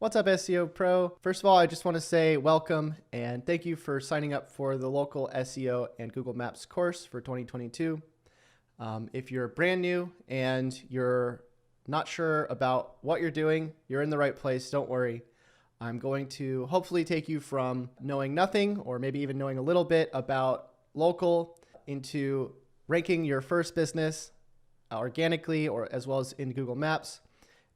What's up, SEO Pro? First of all, I just want to say welcome and thank you for signing up for the local SEO and Google Maps course for 2022. If you're brand new and you're not sure about what you're doing, you're in the right place. Don't worry. I'm going to hopefully take you from knowing nothing or maybe even knowing a little bit about local into ranking your first business organically or as well as in Google Maps,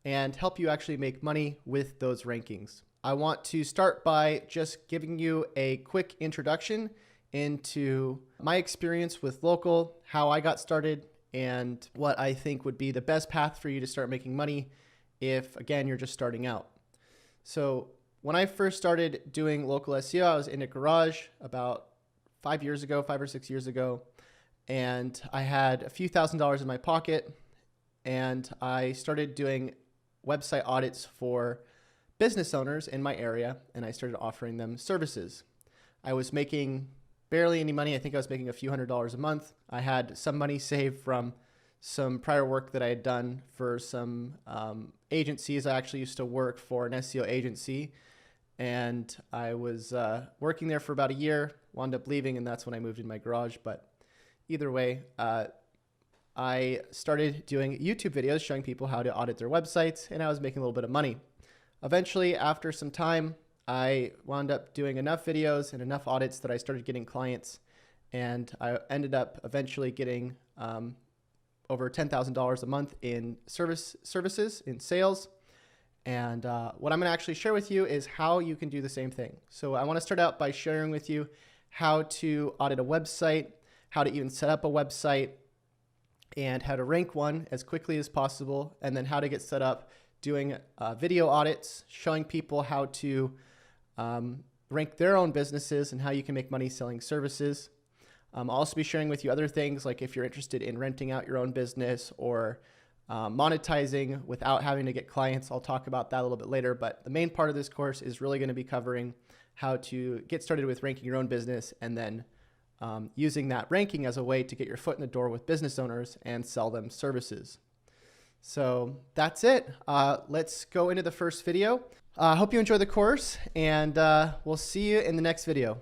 and help you actually make money with those rankings. I want to start by just giving you a quick introduction into my experience with local, how I got started, and what I think would be the best path for you to start making money if, again, you're just starting out. So when I first started doing local SEO, I was in a garage about 5 or 6 years ago, and I had a few $1,000s in my pocket, and I started doing website audits for business owners in my area, and I started offering them services. I was making barely any money. I think I was making a few $100s a month. I had some money saved from some prior work that I had done for some agencies. I actually used to work for an SEO agency, and I was working there for about a year, wound up leaving, and that's when I moved in my garage. But either way, I started doing YouTube videos showing people how to audit their websites, and I was making a little bit of money. Eventually, after some time, I wound up doing enough videos and enough audits that I started getting clients, and I ended up eventually getting over $10,000 a month in services, in sales. And what I'm going to actually share with you is how you can do the same thing. So I want to start out by sharing with you how to audit a website, how to even set up a website, and how to rank one as quickly as possible, and then how to get set up doing video audits, showing people how to rank their own businesses and how you can make money selling services. I'll also be sharing with you other things, like if you're interested in renting out your own business or monetizing without having to get clients. I'll talk about that a little bit later, but the main part of this course is really going to be covering how to get started with ranking your own business, and then using that ranking as a way to get your foot in the door with business owners and sell them services. So that's it. Let's go into the first video. I hope you enjoy the course, and we'll see you in the next video.